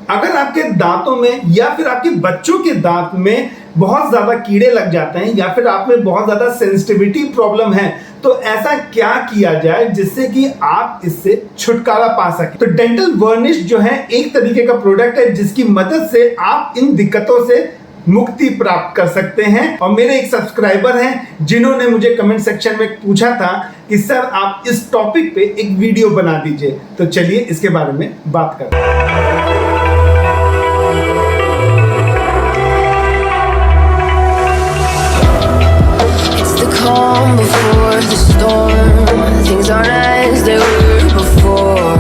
अगर आपके दांतों में या फिर आपके बच्चों के दांत में बहुत ज्यादा कीड़े लग जाते हैं या फिर आप में बहुत ज्यादा सेंसिटिविटी प्रॉब्लम है, तो ऐसा क्या किया जाए जिससे कि आप इससे छुटकारा पा सके। तो डेंटल वर्निश जो है एक तरीके का प्रोडक्ट है जिसकी मदद से आप इन दिक्कतों से मुक्ति प्राप्त कर सकते हैं। और मेरे एक सब्सक्राइबर हैं जिन्होंने मुझे कमेंट सेक्शन में पूछा था कि सर आप इस टॉपिक पे एक वीडियो बना दीजिए, तो चलिए इसके बारे में बात करते हैं। Calm before the storm. Things aren't as they were before.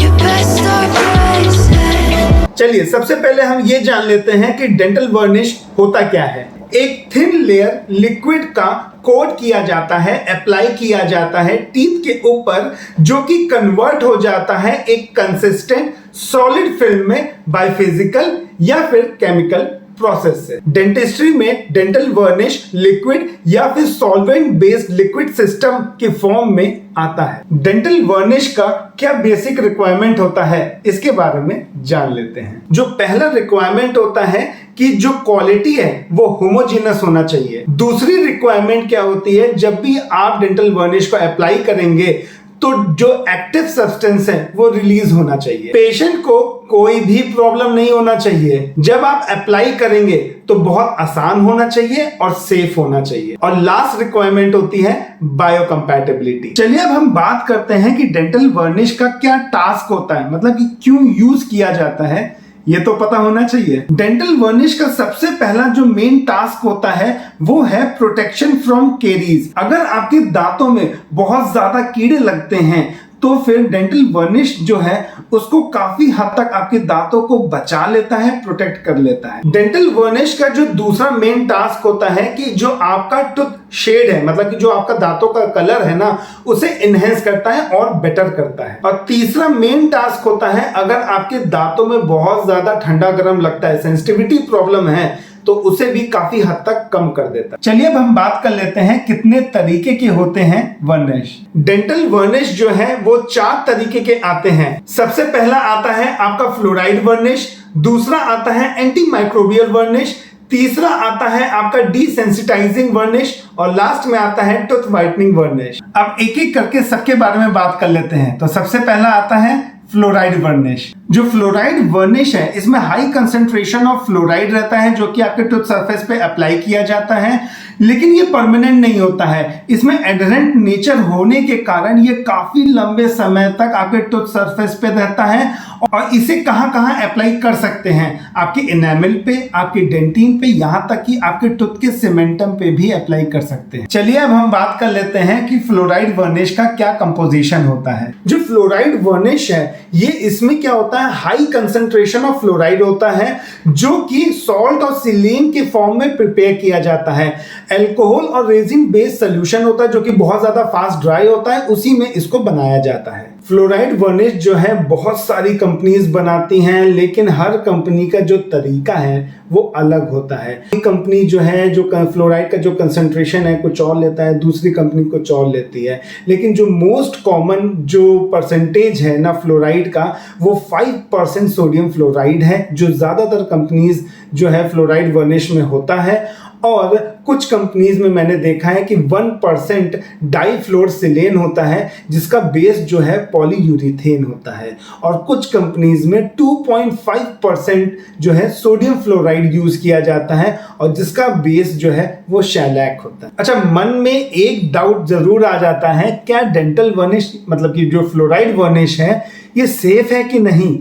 You best start rising. चलिए सबसे पहले हम ये जान लेते हैं कि डेंटल वर्निश होता क्या है। एक थिन लेयर लिक्विड का कोट किया जाता है, अप्लाई किया जाता है टीथ के ऊपर, जो कि कन्वर्ट हो जाता है एक कंसिस्टेंट सॉलिड फिल्म में बाइफिजिकल या फिर केमिकल प्रोसेस से। डेंटिस्ट्री में डेंटल वर्निश लिक्विड या फिर सॉल्वेंट बेस्ड लिक्विड सिस्टम के फॉर्म में आता है। डेंटल वर्निश का क्या बेसिक रिक्वायरमेंट होता है इसके बारे में जान लेते हैं। जो पहला रिक्वायरमेंट होता है कि जो क्वालिटी है वो होमोजेनस होना चाहिए। दूसरी रिक्वायरमेंट क्या होती है, जब भी आप डेंटल वर्निश को अप्लाई करेंगे तो जो एक्टिव सब्सटेंस है वो रिलीज होना चाहिए। पेशेंट को कोई भी प्रॉब्लम नहीं होना चाहिए। जब आप अप्लाई करेंगे तो बहुत आसान होना चाहिए और सेफ होना चाहिए। और लास्ट रिक्वायरमेंट होती है बायोकम्पैटिबिलिटी। चलिए अब हम बात करते हैं कि डेंटल वर्निश का क्या टास्क होता है, मतलब कि क्यों यूज किया जाता है, ये तो पता होना चाहिए। डेंटल वर्निश का सबसे पहला जो मेन टास्क होता है वो है प्रोटेक्शन फ्रॉम केरीज। अगर आपके दांतों में बहुत ज्यादा कीड़े लगते हैं तो फिर डेंटल वर्निश जो है उसको काफी हद तक आपके दांतों को बचा लेता है, प्रोटेक्ट कर लेता है। डेंटल वर्निश का जो दूसरा मेन टास्क होता है कि जो आपका टूथ शेड है, मतलब कि जो आपका दांतों का कलर है ना, उसे इनहेंस करता है और बेटर करता है। और तीसरा मेन टास्क होता है अगर आपके दांतों में बहुत ज्यादा ठंडा गर्म लगता है, सेंसिटिविटी प्रॉब्लम है, तो उसे भी काफी हद तक कम कर देता है। चलिए अब हम बात कर लेते हैं कितने तरीके के होते हैं वर्निश। डेंटल वर्निश जो है वो 4 तरीके के आते हैं। सबसे पहला आता है आपका फ्लोराइड वर्निश, दूसरा आता है एंटी माइक्रोबियल वर्निश, तीसरा आता है आपका डिसेंसिटाइजिंग वर्निश और लास्ट में आता है टूथ व्हाइटनिंग वर्निश। अब एक एक करके सबके बारे में बात कर लेते हैं। तो सबसे पहला आता है फ्लोराइड वर्निश। जो फ्लोराइड वर्निश है इसमें हाई कंसंट्रेशन ऑफ फ्लोराइड रहता है जो कि आपके टूथ सरफेस पे अप्लाई किया जाता है, लेकिन ये परमानेंट नहीं होता है। इसमें एडहेरेंट नेचर होने के कारण ये काफी लंबे समय तक आपके टूथ सरफेस पे रहता है। और इसे कहां कहां अप्लाई कर सकते हैं, आपके एनामल पे, आपके डेंटिन पे, यहां तक कि आपके टूथ के सीमेंटम पे भी अप्लाई कर सकते हैं। चलिए अब हम बात कर लेते हैं कि फ्लोराइड वर्निश का क्या कंपोजिशन होता है। जो फ्लोराइड वर्निश है ये इसमें क्या होता है, हाई कंसंट्रेशन ऑफ फ्लोराइड होता है जो कि सॉल्ट और सिलीन के फॉर्म में प्रिपेयर किया जाता है। अल्कोहल और रेजिन बेस्ड सोल्यूशन होता है जो कि बहुत ज्यादा फास्ट ड्राई होता है, उसी में इसको बनाया जाता है। फ्लोराइड वर्निश जो है बहुत सारी कंपनीज बनाती हैं, लेकिन हर कंपनी का जो तरीका है वो अलग होता है। एक कंपनी जो है जो फ्लोराइड का जो कंसंट्रेशन है कुछ और लेता है, दूसरी कंपनी कुछ और लेती है, लेकिन जो मोस्ट कॉमन जो परसेंटेज है ना फ्लोराइड का वो 5% सोडियम फ्लोराइड है, जो ज्यादातर कंपनीज जो है फ्लोराइड वर्निश में होता है। और कुछ कंपनीज में मैंने देखा है कि 1% डाइफ्लोरसिलेन होता है जिसका बेस जो है पॉलीयूरिथेन होता है। और कुछ कंपनीज में 2.5% जो है सोडियम फ्लोराइड यूज किया जाता है और जिसका बेस जो है वो शेलैक होता है। अच्छा, मन में एक डाउट जरूर आ जाता है, क्या डेंटल वर्निश मतलब कि जो फ्लोराइड वर्निश है ये सेफ है कि नहीं।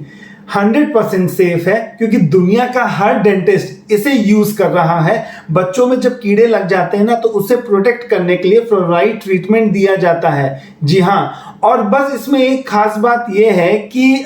100% सेफ है क्योंकि दुनिया का हर डेंटिस्ट इसे यूज कर रहा है। बच्चों में जब कीड़े लग जाते हैं ना तो उसे प्रोटेक्ट करने के लिए फ्लोराइड ट्रीटमेंट दिया जाता है। जी हाँ, और बस इसमें एक खास बात यह है कि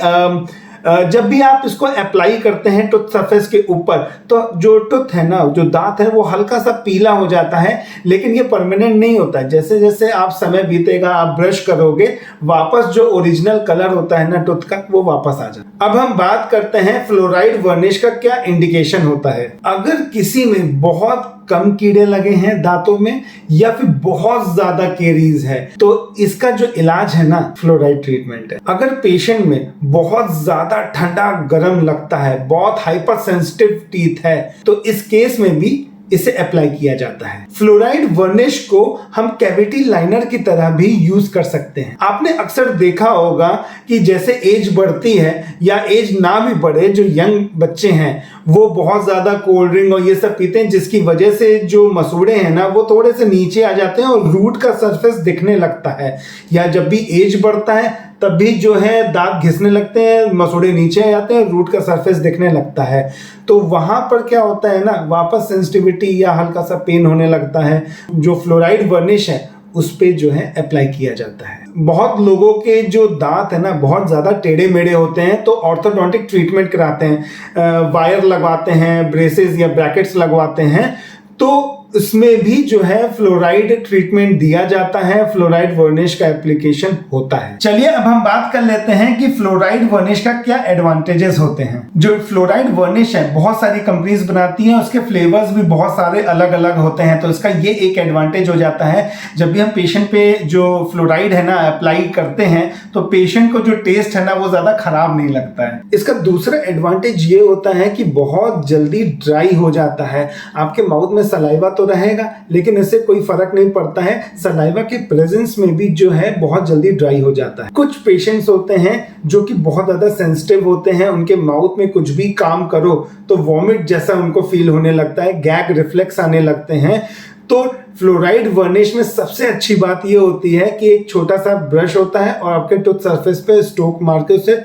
जब भी आप इसको अप्लाई करते हैं टूथ सरफेस के ऊपर तो जो टूथ है ना, जो दांत है वो हल्का सा पीला हो जाता है, लेकिन ये परमानेंट नहीं होता है। जैसे जैसे आप समय बीतेगा, आप ब्रश करोगे, वापस जो ओरिजिनल कलर होता है ना टूथ का वो वापस आ जाता है। अब हम बात करते हैं फ्लोराइड वर्निश का क्या इंडिकेशन होता है। अगर किसी में बहुत कम कीड़े लगे हैं दांतों में या फिर बहुत ज्यादा केरीज है, तो इसका जो इलाज है ना फ्लोराइड ट्रीटमेंट है। अगर पेशेंट में बहुत ज्यादा ठंडा गर्म लगता है, बहुत हाइपर सेंसिटिव टीथ है, तो इस केस में भी इसे अप्लाई किया जाता है। फ्लोराइड वर्निश को हम कैविटी लाइनर की तरह भी यूज कर सकते हैं। आपने अक्सर देखा होगा कि जैसे एज बढ़ती है या एज ना भी बढ़े, जो यंग बच्चे हैं वो बहुत ज्यादा कोल्ड ड्रिंक और ये सब पीते हैं, जिसकी वजह से जो मसूड़े हैं ना वो थोड़े से नीचे आ जाते हैं और रूट का सरफेस दिखने लगता है। या जब भी एज बढ़ता है तब भी जो है दांत घिसने लगते हैं, मसूड़े नीचे आ जाते हैं, रूट का सरफेस दिखने लगता है। तो वहां पर क्या होता है ना, वापस सेंसिटिविटी या हल्का सा पेन होने लगता है। जो फ्लोराइड वर्निश है उस पे जो है अप्लाई किया जाता है। बहुत लोगों के जो दांत है ना बहुत ज़्यादा टेढ़े मेढ़े होते हैं, तो ऑर्थोडोंटिक ट्रीटमेंट कराते हैं, वायर लगवाते हैं, ब्रेसेस या ब्रैकेट्स लगवाते हैं, तो इसमें भी जो है फ्लोराइड ट्रीटमेंट दिया जाता है, फ्लोराइड वर्निश का एप्लीकेशन होता है। चलिए अब हम बात कर लेते हैं कि फ्लोराइड वर्निश का क्या एडवांटेजेस होते हैं। जो फ्लोराइड वर्निश है बहुत सारी कंपनीज बनाती हैं, उसके फ्लेवर्स भी बहुत सारे अलग अलग होते हैं, तो इसका ये एक एडवांटेज हो जाता है। जब भी हम पेशेंट पे जो फ्लोराइड है ना अप्लाई करते हैं तो पेशेंट को जो टेस्ट है ना वो ज्यादा खराब नहीं लगता है। इसका दूसरा एडवांटेज ये होता है कि बहुत जल्दी ड्राई हो जाता है। आपके माउथ में सलाइवा तो रहेगा लेकिन इससे कोई फर्क नहीं पड़ता है, सलाइवा के प्रेजेंस में भी जो है बहुत जल्दी ड्राई हो जाता है। कुछ पेशेंट्स होते हैं जो कि बहुत ज्यादा सेंसिटिव होते हैं, उनके माउथ में कुछ भी काम करो तो वॉमिट जैसा उनको फील होने लगता है, गैग रिफ्लेक्स आने लगते हैं। तो फ्लोराइड वर्निश में सबसे अच्छी बात यह होती है कि एक छोटा सा ब्रश होता है और आपके टूथ सरफेस पे स्ट्रोक मार के उसे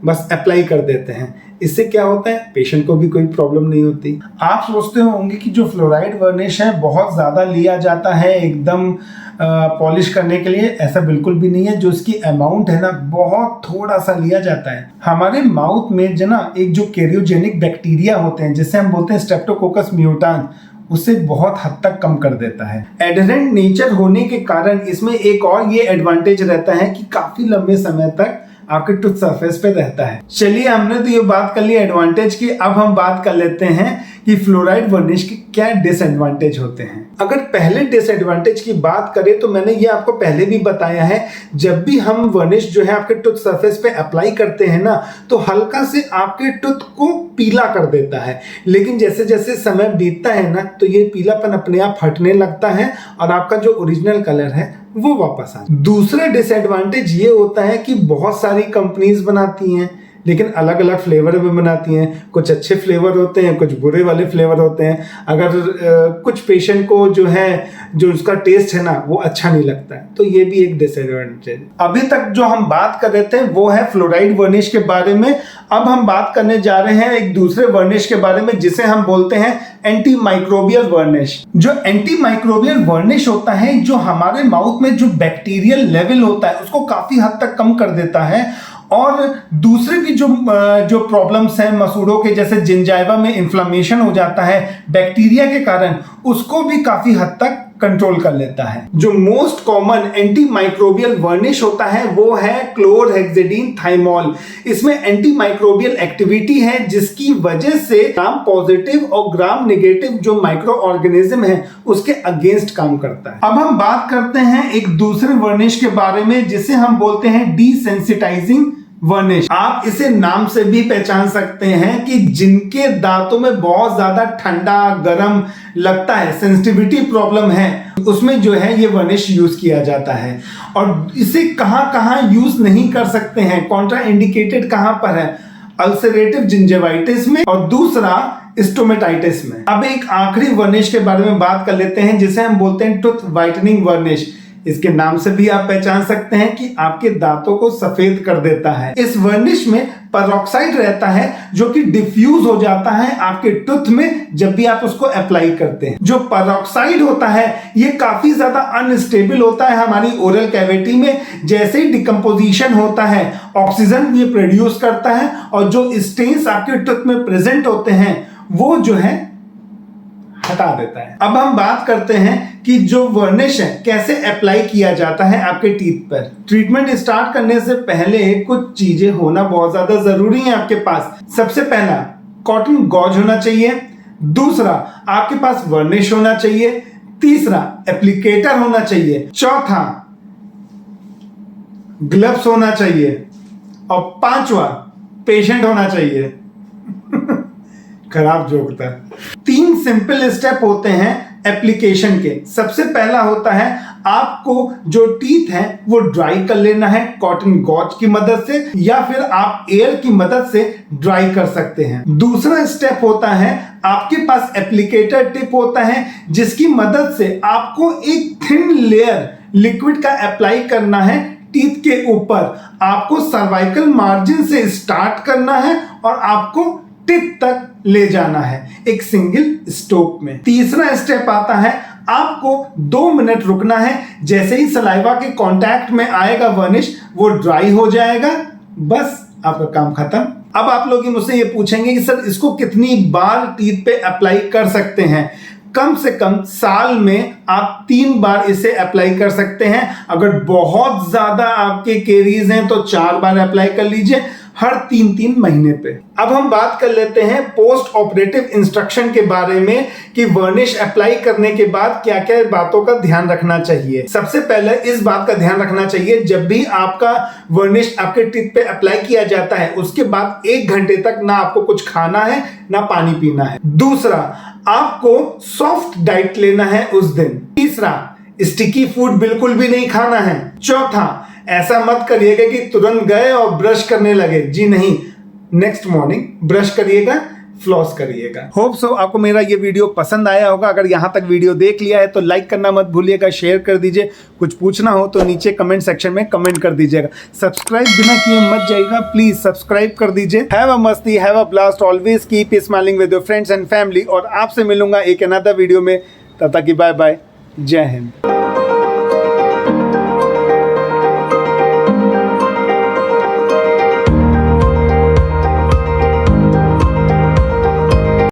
बस अप्लाई कर देते हैं। इससे क्या होता है, पेशेंट को भी कोई प्रॉब्लम नहीं होती। आप सोचते होंगे कि जो फ्लोराइड वर्निश है बहुत ज़्यादा लिया जाता है एकदम पॉलिश करने के लिए, ऐसा बिल्कुल भी नहीं है। जो इसकी अमाउंट है ना बहुत थोड़ा सा लिया जाता है। हमारे माउथ में जो ना एक जो कैरियोजेनिक बैक्टीरिया होते हैं जिसे हम बोलते हैं स्ट्रेप्टोकोकस म्यूटान्स, उसे बहुत हद तक कम कर देता है। एडहेरेंट नेचर होने के कारण इसमें एक और ये एडवांटेज रहता है कि काफी लंबे समय तक आपके टूथ सरफेस पे रहता है। चलिए हमने तो ये बात कर ली एडवांटेज की, अब हम बात कर लेते हैं कि फ्लोराइड वर्निश के क्या डिसएडवांटेज होते हैं। अगर पहले डिसएडवांटेज की बात करें तो मैंने ये आपको पहले भी बताया है, जब भी हम वर्निश जो है आपके टूथ सरफेस पे अप्लाई करते हैं ना तो हल्का से आपके टूथ को पीला कर देता है, लेकिन जैसे जैसे समय बीतता है ना तो ये पीलापन अपने आप हटने लगता है और आपका जो ओरिजिनल कलर है वो वापस आ। दूसरा डिसएडवांटेज ये होता है कि बहुत सारी कंपनीज बनाती हैं लेकिन अलग अलग फ्लेवर में बनाती हैं। कुछ अच्छे फ्लेवर होते हैं, कुछ बुरे वाले फ्लेवर होते हैं। अगर कुछ पेशेंट को जो है जो उसका टेस्ट है ना वो अच्छा नहीं लगता है, तो ये भी एक डिसएडवांटेज। अभी तक जो हम बात कर रहे थे वो है फ्लोराइड वर्निश के बारे में। अब हम बात करने जा रहे हैं एक दूसरे वर्निश के बारे में जिसे हम बोलते हैं एंटी माइक्रोबियल वर्निश। जो एंटी माइक्रोबियल वर्निश होता है जो हमारे माउथ में जो बैक्टीरियल लेवल होता है उसको काफी हद तक कम कर देता है, और दूसरे भी जो प्रॉब्लम्स हैं मसूड़ों के, जैसे जिंजाइवा में इन्फ्लेमेशन हो जाता है बैक्टीरिया के कारण, उसको भी काफी हद तक कंट्रोल कर लेता है। जो मोस्ट कॉमन एंटी माइक्रोबियल वर्निश होता है वो है क्लोरहेक्सिडिन थाइमोल। इसमें एंटी माइक्रोबियल एक्टिविटी है जिसकी वजह से ग्राम पॉजिटिव और ग्राम नेगेटिव जो माइक्रो ऑर्गेनिज्म है उसके अगेंस्ट काम करता है। अब हम बात करते हैं एक दूसरे वर्निश के बारे में जिसे हम बोलते हैं डिसेंसिटाइजिंग वर्निश। आप इसे नाम से भी पहचान सकते हैं कि जिनके दांतों में बहुत ज्यादा ठंडा गर्म लगता है, सेंसिटिविटी प्रॉब्लम है, उसमें जो है ये वर्निश यूज किया जाता है। और इसे कहां कहां यूज नहीं कर सकते हैं, कॉन्ट्रा इंडिकेटेड कहां पर है, अल्सरेटिव जिंजिवाइटिस में और दूसरा स्टोमेटाइटिस में। अब एक आखिरी वर्निश के बारे में बात कर लेते हैं जिसे हम बोलते हैं टूथ व्हाइटनिंग वर्निश। इसके नाम से भी आप पहचान सकते हैं कि आपके दांतों को सफेद कर देता है। इस वर्निश में पेरोक्साइड रहता है जो कि डिफ्यूज हो जाता है आपके टूथ में जब भी आप उसको अप्लाई करते हैं। जो पेरोक्साइड होता है ये काफी ज्यादा अनस्टेबल होता है हमारी ओरल कैविटी में। जैसे ही डिकम्पोजिशन होता है ऑक्सीजन ये प्रोड्यूस करता है और जो स्टेन्स आपके टूथ में प्रेजेंट होते हैं वो जो है हटा देता है। अब हम बात करते हैं कि जो वर्निश है कैसे अप्लाई किया जाता है आपके टीथ पर। ट्रीटमेंट स्टार्ट करने से पहले कुछ चीजें होना बहुत ज्यादा जरूरी है आपके पास। सबसे पहला कॉटन गॉज होना चाहिए, दूसरा, आपके पास वर्निश होना चाहिए। तीसरा, एप्लीकेटर होना चाहिए। चौथा, ग्लव्स होना चाहिए। और पांचवा, पेशेंट होना चाहिए। खराब जोक था। 3 सिंपल स्टेप होते हैं एप्लीकेशन के। सबसे पहला होता है आपको जो टीथ है वो ड्राई कर लेना है कॉटन गॉज की मदद से, या फिर आप एयर की मदद से ड्राई कर सकते हैं। दूसरा स्टेप होता है आपके पास एप्लीकेटर टिप होता है, जिसकी मदद से आपको एक थिन लेयर लिक्विड का अप्लाई करना है टीथ के ऊपर। आपको सर्वाइकल मार्जिन से स्टार्ट करना है और आपको टिप तक ले जाना है एक सिंगल स्ट्रोक में। तीसरा स्टेप आता है आपको 2 मिनट रुकना है। जैसे ही सलाइवा के कांटेक्ट में आएगा वर्निश, वो ड्राई हो जाएगा, बस आपका काम खत्म। अब आप लोग मुझसे ये पूछेंगे कि सर इसको कितनी बार टीथ पे अप्लाई कर सकते हैं? कम से कम साल में आप 3 बार इसे अप्लाई कर सकते हैं। अगर बहुत ज्यादा आपके केरीज हैं तो 4 बार अप्लाई कर लीजिए, हर 3-3 महीने पे। अब हम बात कर लेते हैं पोस्ट ऑपरेटिव इंस्ट्रक्शन के बारे में कि वर्निश अप्लाई करने के बाद क्या क्या बातों का ध्यान रखना चाहिए। सबसे पहले इस बात का ध्यान रखना चाहिए, जब भी आपका वर्निश आपके टीथ पे अप्लाई किया जाता है उसके बाद 1 घंटे तक ना आपको कुछ खाना है ना पानी पीना है। दूसरा, आपको सॉफ्ट डाइट लेना है उस दिन। तीसरा, स्टिकी फूड बिल्कुल भी नहीं खाना है। चौथा, ऐसा मत करिएगा कि तुरंत गए और ब्रश करने लगे, जी नहीं, नेक्स्ट मॉर्निंग ब्रश करिएगा, फ्लॉस करिएगा। होप सो आपको मेरा ये वीडियो पसंद आया होगा। अगर यहाँ तक वीडियो देख लिया है तो लाइक करना मत भूलिएगा, शेयर कर दीजिए। कुछ पूछना हो तो नीचे कमेंट सेक्शन में कमेंट कर दीजिएगा। सब्सक्राइब बिना किए मत जाइएगा, प्लीज सब्सक्राइब कर दीजिए। हैव अ मस्ती, have a blast, always keep smiling with your friends and family. और आपसे मिलूंगा एक अनदर वीडियो में, तब तक की बाय बाय, जय हिंद।